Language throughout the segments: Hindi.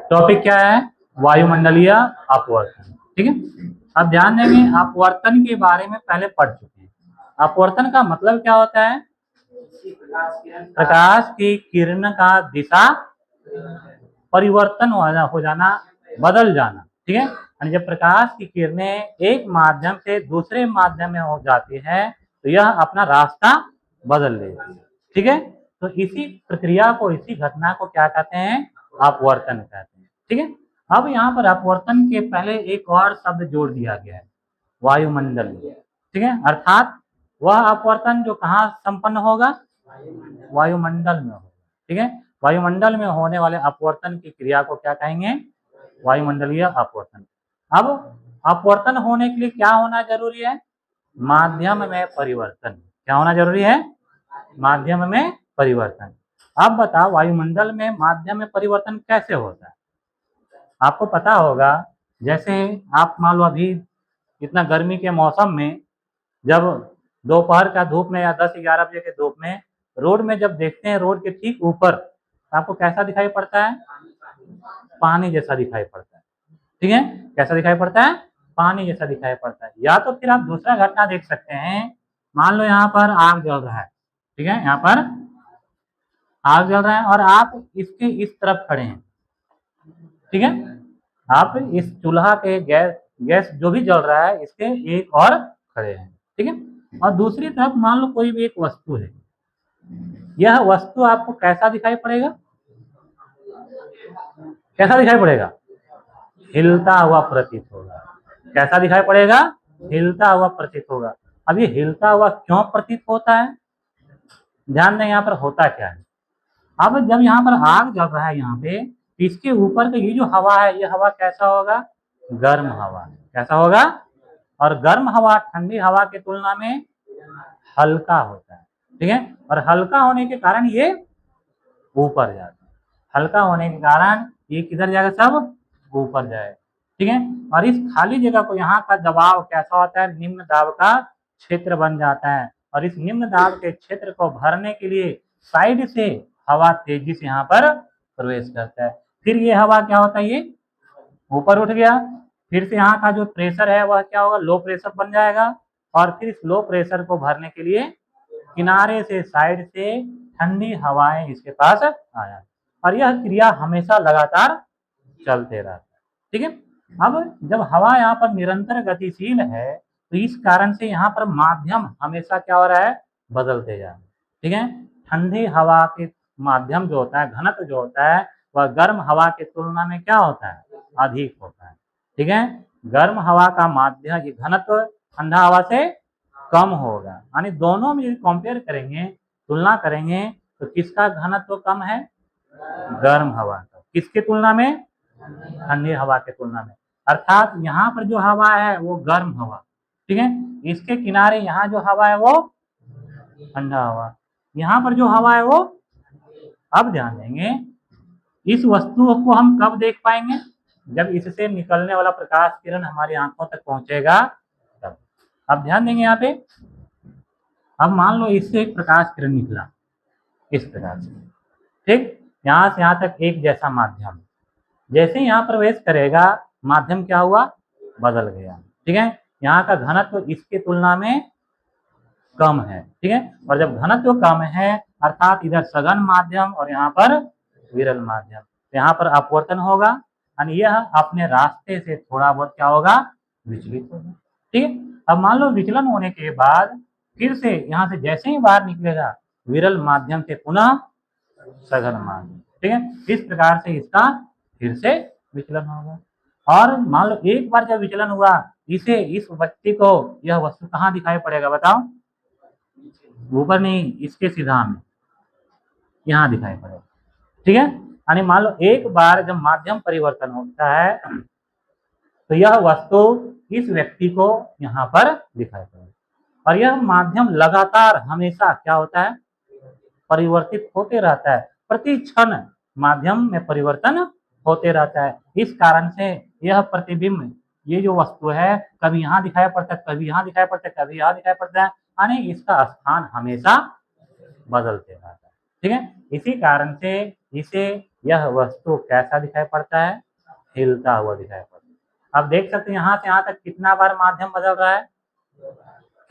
टॉपिक क्या है? वायुमंडलीय अपवर्तन। ठीक है, अब ध्यान देंगे अपवर्तन के बारे में पहले पढ़ चुके हैं। अपवर्तन का मतलब क्या होता है? प्रकाश की किरण का दिशा परिवर्तन हो जाना, बदल जाना। ठीक है, यानी जब प्रकाश की किरणें एक माध्यम से दूसरे माध्यम में हो जाती है तो यह अपना रास्ता बदल लेती है। ठीक है, तो इसी प्रक्रिया को, इसी घटना को क्या कहते हैं? अपवर्तन कहते हैं। ठीक है, अब यहाँ पर अपवर्तन के पहले एक और शब्द जोड़ दिया गया है, वायुमंडल। ठीक है, अर्थात वह अपवर्तन जो कहाँ संपन्न होगा? वायुमंडल में होगा। ठीक है, वायुमंडल में होने वाले अपवर्तन की क्रिया को क्या कहेंगे? वायुमंडलीय अपवर्तन। अब अपवर्तन होने के लिए क्या होना जरूरी है? माध्यम में परिवर्तन। क्या होना जरूरी है? माध्यम में परिवर्तन। अब बताओ वायुमंडल में माध्यम में परिवर्तन कैसे होता है? आपको पता होगा, जैसे आप मान लो अभी इतना गर्मी के मौसम में जब दोपहर का धूप में या 10-11 बजे के धूप में रोड में जब देखते हैं, रोड के ठीक ऊपर आपको कैसा दिखाई पड़ता है? पानी जैसा दिखाई पड़ता है। ठीक है, कैसा दिखाई पड़ता है? पानी जैसा दिखाई पड़ता है। या तो फिर आप दूसरा घटना देख सकते हैं, मान लो यहाँ पर आग जल रहा है। ठीक है, यहाँ पर आग जल रहा है और आप इसके इस तरफ खड़े हैं। ठीक है, आप इस चूल्हा के गैस जो भी जल रहा है इसके एक और खड़े हैं। ठीक है, और दूसरी तरफ मान लो कोई भी एक वस्तु है, यह वस्तु आपको कैसा दिखाई पड़ेगा? कैसा दिखाई पड़ेगा? हिलता हुआ प्रतीत होगा। कैसा दिखाई पड़ेगा? हिलता हुआ प्रतीत होगा। अब ये हिलता हुआ क्यों प्रतीत होता है? ध्यान दें यहाँ पर होता क्या है। अब जब यहाँ पर आग जल रहा है यहाँ पे, इसके ऊपर का ये जो हवा है, ये हवा कैसा होगा? गर्म हवा। कैसा होगा? और गर्म हवा ठंडी हवा की तुलना में हल्का होता है। ठीक है, और हल्का होने के कारण ये ऊपर जाता है। हल्का होने के कारण ये किधर जाएगा? सब ऊपर जाए। ठीक है, और इस खाली जगह को यहाँ का दबाव कैसा होता है? निम्न दाब का क्षेत्र बन जाता है। और इस निम्न दाब के क्षेत्र को भरने के लिए साइड से हवा तेजी से यहाँ पर प्रवेश करता है। फिर ये हवा क्या होता है? ये ऊपर उठ गया। फिर से यहाँ का जो प्रेशर है वह क्या होगा? लो प्रेशर बन जाएगा। और फिर इस लो प्रेशर को भरने के लिए किनारे से, साइड से ठंडी हवाएं इसके पास आया, और यह क्रिया हमेशा लगातार चलते रहता है। ठीक है, अब जब हवा यहाँ पर निरंतर गतिशील है तो इस कारण से यहाँ पर माध्यम हमेशा क्या हो रहा है? बदलते जा रहा है। ठीक है, ठंडी हवा के माध्यम जो होता है, घनत्व जो होता है, वह गर्म हवा की तुलना में क्या होता है? अधिक होता है। ठीक है, गर्म हवा का माध्यम ये घनत्व ठंडा हवा से कम होगा। यानी दोनों में यदि कंपेयर करेंगे, तुलना करेंगे, तो किसका घनत्व कम है? गर्म हवा का। किसकी तुलना में? ठंडी हवा की तुलना में। अर्थात यहाँ पर जो हवा है वो गर्म हवा। ठीक है, इसके किनारे यहाँ जो हवा है वो ठंडा हवा। यहाँ पर जो हवा है वो, अब ध्यान देंगे, इस वस्तु को हम कब देख पाएंगे? जब इससे निकलने वाला प्रकाश किरण हमारी आंखों तक पहुंचेगा तब। अब ध्यान देंगे यहाँ पे, अब मान लो इससे एक प्रकाश किरण निकला इस प्रकार से। ठीक, यहाँ से यहाँ तक एक जैसा माध्यम, जैसे यहाँ प्रवेश करेगा माध्यम क्या हुआ? बदल गया। ठीक है, यहाँ का घनत्व इसके तुलना में कम है। ठीक है, और जब घनत्व कम है अर्थात इधर सघन माध्यम और यहाँ पर विरल माध्यम, तो यहाँ पर अपवर्तन होगा, यानी यह अपने रास्ते से थोड़ा बहुत क्या होगा? विचलित होगा। ठीक है, अब मान लो विचलन होने के बाद फिर से यहाँ से जैसे ही बाहर निकलेगा विरल माध्यम से पुनः सघन माध्यम। ठीक है, इस प्रकार से इसका फिर से विचलन होगा। और मान लो एक बार जब विचलन हुआ, इसे, इस व्यक्ति को यह वस्तु कहाँ दिखाई पड़ेगा? बताओ। ऊपर नहीं, इसके सीधा में यहाँ दिखाई पड़ेगा। ठीक है, यानी मान लो एक बार जब माध्यम परिवर्तन होता है तो यह वस्तु इस व्यक्ति को यहाँ पर दिखाई पड़ेगा, और यह माध्यम लगातार हमेशा क्या होता है? परिवर्तित होते रहता है। प्रति क्षण माध्यम में परिवर्तन होते रहता है। इस कारण से यह प्रतिबिंब, ये जो वस्तु है, कभी यहाँ दिखाई पड़ता है, कभी यहाँ दिखाई पड़ता है, कभी यहाँ दिखाई पड़ता है, यानी इसका स्थान हमेशा बदलते रहता है। ठीक है, इसी कारण से इसे यह वस्तु कैसा दिखाई पड़ता है? हिलता हुआ दिखाई पड़ता है। अब देख सकते हैं यहाँ से यहाँ तक कितना बार माध्यम बदल रहा है?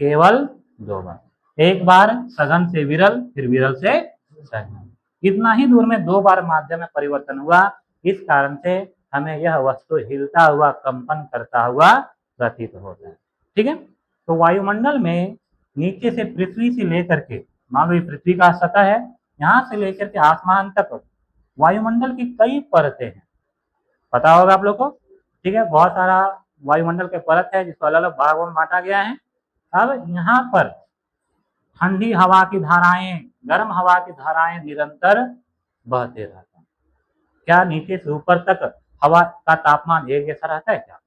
केवल 2 बार। एक बार सघन से विरल, फिर विरल से सघन। इतना ही दूर में 2 बार माध्यम में परिवर्तन हुआ। इस कारण से हमें यह वस्तु हिलता हुआ, कंपन करता हुआ प्रतीत होता है। ठीक है, तो वायुमंडल में नीचे से पृथ्वी से लेकर के, मान लो पृथ्वी का सतह है, यहाँ से लेकर के आसमान तक वायुमंडल की कई परतें हैं, पता होगा आप लोग को। ठीक है, बहुत सारा वायुमंडल के परत है जिसको अलग अलग भागों में बांटा गया है। अब यहाँ पर ठंडी हवा की धाराएं, गर्म हवा की धाराएं निरंतर बहते रहते हैं। क्या नीचे से ऊपर तक हवा का तापमान एक जैसा रहता है? क्या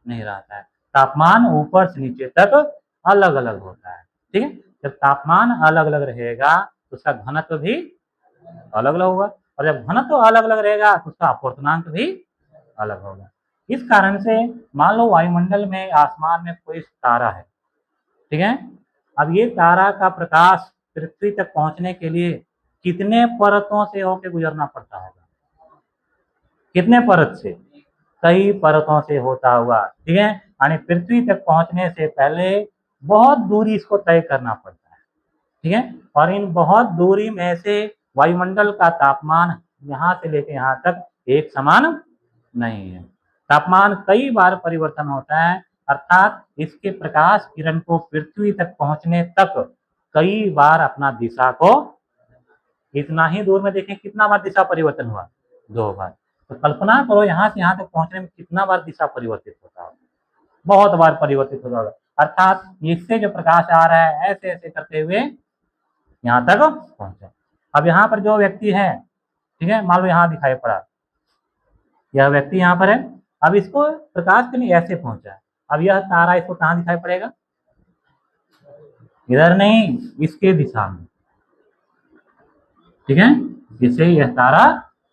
नहीं रहता है, तापमान ऊपर से नीचे तक अलग अलग होता है। ठीक है, जब तापमान अलग अलग रहेगा तो उसका घनत्व भी अलग अलग होगा, और जब घनत्व अलग अलग रहेगा तो उसका अपवर्तनांक भी अलग होगा। इस कारण से मान लो वायुमंडल में, आसमान में कोई तारा है, ठीक है, अब ये तारा का प्रकाश पृथ्वी तक पहुंचने के लिए कितने परतों से होकर गुजरना पड़ता होगा? कितने परत से? कई परतों से होता हुआ। ठीक है, यानी पृथ्वी तक पहुंचने से पहले बहुत दूरी इसको तय करना पड़ता है। ठीक है, और इन बहुत दूरी में से वायुमंडल का तापमान यहाँ से लेकर यहाँ तक एक समान नहीं है, तापमान कई बार परिवर्तन होता है। अर्थात इसके प्रकाश किरण को पृथ्वी तक पहुंचने तक कई बार अपना दिशा को, इतना ही दूर में देखें कितना बार दिशा परिवर्तन हुआ? 2 बार। तो कल्पना करो यहाँ से यहाँ तक पहुंचने में कितना बार दिशा परिवर्तित होता होगा? बहुत बार परिवर्तित होता होगा। अर्थात इससे जो प्रकाश आ रहा है ऐसे ऐसे करते हुए यहाँ तक पहुंचा। अब यहाँ पर जो व्यक्ति है, ठीक है, मान लो यहाँ दिखाई पड़ा, यह व्यक्ति यहाँ पर है, अब इसको प्रकाश के लिए ऐसे पहुंचा है। अब यह तारा इसको कहाँ दिखाई पड़ेगा? इधर नहीं, इसके दिशा में। ठीक है, जिससे यह तारा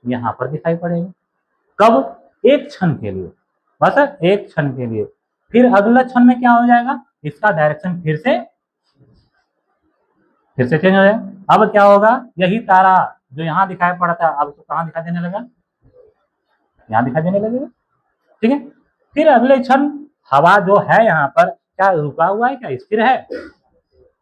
यहाँ पर दिखाई पड़ेगा। कब? एक क्षण के लिए, बस एक क्षण के लिए। फिर अगले क्षण में क्या हो जाएगा? इसका डायरेक्शन फिर से चेंज हो जाएगा। अब क्या होगा? यही तारा जो यहाँ दिखाई पड़ा था, अब उसको कहाँ दिखाई देने लगा? यहाँ दिखाई देने लगेगा। ठीक है, फिर अगले क्षण हवा जो है यहाँ पर, क्या रुका हुआ है? क्या स्थिर है?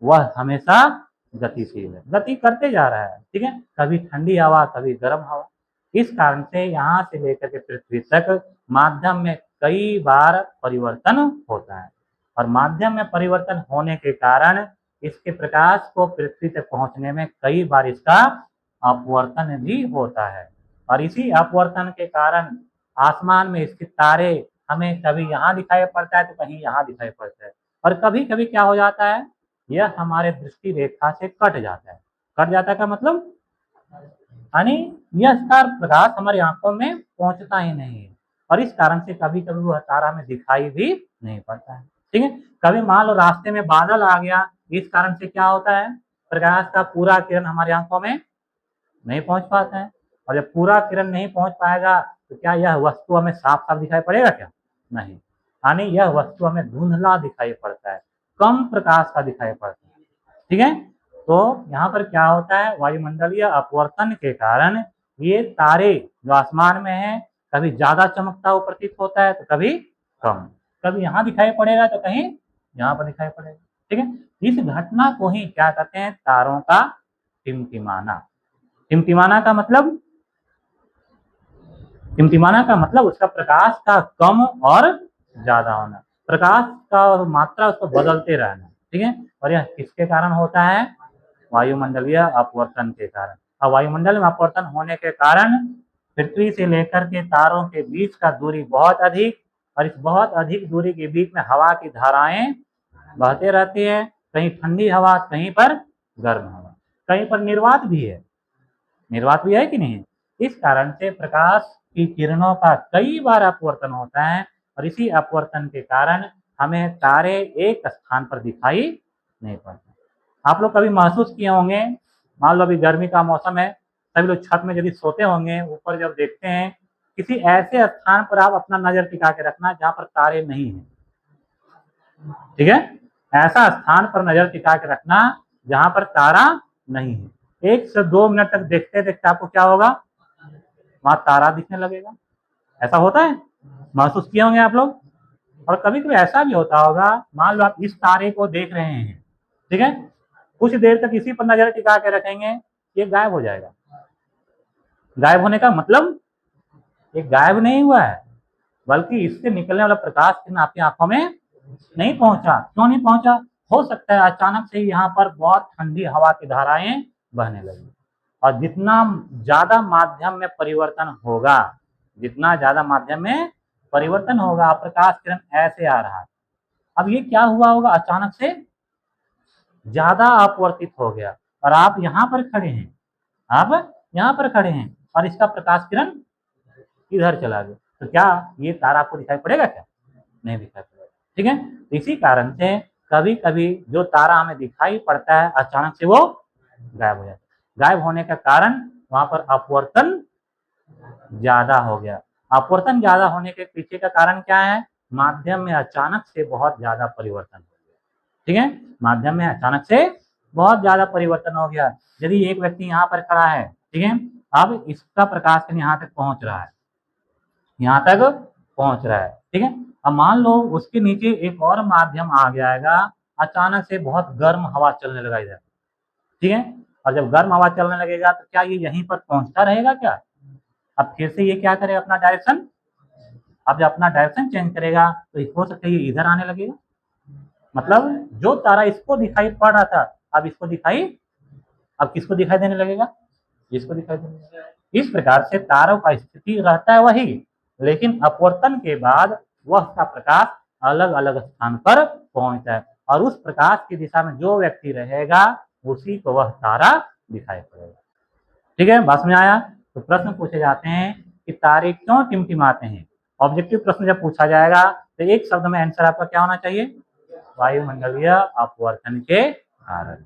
वह हमेशा गतिशील है, गति करते जा रहा है। ठीक है, कभी ठंडी हवा, कभी गर्म हवा। इस कारण से यहाँ से लेकर के पृथ्वी तक माध्यम में कई बार परिवर्तन होता है, और माध्यम में परिवर्तन होने के कारण इसके प्रकाश को पृथ्वी तक पहुंचने में कई बार इसका अपवर्तन भी होता है। और इसी अपवर्तन के कारण आसमान में स्थित तारे हमें कभी यहाँ दिखाई पड़ता है तो कहीं यहाँ दिखाई पड़ता है, और कभी कभी क्या हो जाता है, यह हमारे दृष्टि रेखा से कट जाता है। कट जाता का मतलब यानी यह प्रकाश हमारी आंखों में पहुंचता ही नहीं है, और इस कारण से कभी कभी वह तारा हमें दिखाई भी नहीं पड़ता है। ठीक है, कभी मान लो रास्ते में बादल आ गया, इस कारण से क्या होता है, प्रकाश का पूरा किरण हमारी आंखों में नहीं पहुंच पाता है, और जब पूरा किरण नहीं पहुंच पाएगा तो क्या यह वस्तु हमें साफ साफ दिखाई पड़ेगा? क्या नहीं, यानी यह वस्तु हमें धुंधला दिखाई पड़ता है, कम प्रकाश का दिखाई पड़ता है। ठीक है, तो यहाँ पर क्या होता है, वायुमंडलीय अपवर्तन के कारण ये तारे जो आसमान में है, कभी ज्यादा चमकता हुआ प्रतीत होता है तो कभी कम, कभी यहाँ दिखाई पड़ेगा तो कहीं यहाँ पर दिखाई पड़ेगा। ठीक है, इस घटना को ही क्या कहते हैं? तारों का टिमटिमाना। टिमटिमाना का मतलब, टिमटिमाना का मतलब उसका प्रकाश का कम और ज्यादा होना, प्रकाश का मात्रा उसको बदलते रहना। ठीक है, और यह किसके कारण होता है? वायुमंडलीय अपवर्तन के कारण। और वायुमंडल में अपवर्तन होने के कारण पृथ्वी से लेकर के तारों के बीच का दूरी बहुत अधिक, और इस बहुत अधिक दूरी के बीच में हवा की धाराएं बहते रहती है, कहीं ठंडी हवा, कहीं पर गर्म हवा, कहीं पर निर्वात भी है। निर्वात भी है कि नहीं? इस कारण से प्रकाश की किरणों का कई बार अपवर्तन होता है, और इसी अपवर्तन के कारण हमें तारे एक स्थान पर दिखाई नहीं पड़ते। आप लोग कभी महसूस किए होंगे, मान लो अभी गर्मी का मौसम है, सभी लोग छत में यदि सोते होंगे, ऊपर जब देखते हैं, किसी ऐसे स्थान पर आप अपना नजर टिका के रखना जहां पर तारे नहीं है। ठीक है, ऐसा स्थान पर नजर टिका के रखना जहां पर तारा नहीं है। 1 से 2 मिनट तक देखते देखते आपको क्या होगा, वहां तारा दिखने लगेगा। ऐसा होता है, महसूस किए होंगे आप लोग। और कभी कभी ऐसा भी होता होगा, मान लो आप इस तारे को देख रहे हैं, ठीक है, कुछ देर तक इसी पर नजर टिका के रखेंगे, ये गायब हो जाएगा। गायब होने का मतलब ये गायब नहीं हुआ है, बल्कि इससे निकलने वाला प्रकाश किरण आपकी आंखों में नहीं पहुंचा। क्यों नहीं पहुंचा? हो सकता है अचानक से यहाँ पर बहुत ठंडी हवा की धाराएं बहने लगी, और जितना ज्यादा माध्यम में परिवर्तन होगा, जितना ज्यादा माध्यम में परिवर्तन होगा, प्रकाश किरण ऐसे आ रहा है। अब ये क्या हुआ होगा, अचानक से ज्यादा अपवर्तित हो गया, और आप यहाँ पर खड़े हैं, आप यहाँ पर खड़े हैं, और इसका प्रकाश किरण इधर चला गया, तो क्या ये तारा आपको दिखाई पड़ेगा? क्या नहीं दिखाई पड़ेगा। ठीक है, इसी कारण से कभी कभी जो तारा हमें दिखाई पड़ता है, अचानक से वो गायब हो जाता है। गायब होने का कारण वहां पर अपवर्तन ज्यादा हो गया। अपवर्तन ज्यादा होने के पीछे का कारण क्या है? माध्यम में अचानक से बहुत ज्यादा परिवर्तन हो गया। ठीक है, माध्यम में अचानक से बहुत ज्यादा परिवर्तन हो गया। यदि एक व्यक्ति यहाँ पर खड़ा है, ठीक है, अब इसका प्रकाश यहाँ तक पहुंच रहा है, यहाँ तक पहुंच रहा है, ठीक है। अब मान लो उसके नीचे एक और माध्यम आ जाएगा, अचानक से बहुत गर्म हवा चलने लगा इधर, ठीक है, और जब गर्म हवा चलने लगेगा तो क्या ये यहीं पर पहुंचता रहेगा? क्या अब फिर से ये क्या करेगा, अपना डायरेक्शन, अब जब अपना डायरेक्शन चेंज करेगा तो हो सकता है ये इधर आने लगेगा। मतलब जो तारा इसको दिखाई पड़ रहा था, अब इसको दिखाई, अब किसको दिखाई देने लगेगा? इसको दिखाई देने लगेगा। इस प्रकार से तारों का स्थिति रहता है वही, लेकिन अपवर्तन के बाद वह का प्रकाश अलग अलग स्थान पर पहुंचता है, और उस प्रकाश की दिशा में जो व्यक्ति रहेगा उसी को वह तारा दिखाई पड़ेगा। ठीक है, बात में आया? तो प्रश्न पूछे जाते हैं कि तारे क्यों टिमटिमाते हैं। ऑब्जेक्टिव प्रश्न जब पूछा जाएगा तो एक शब्द में आंसर आपका क्या होना चाहिए? वायुमंडलीय अपवर्तन के कारण।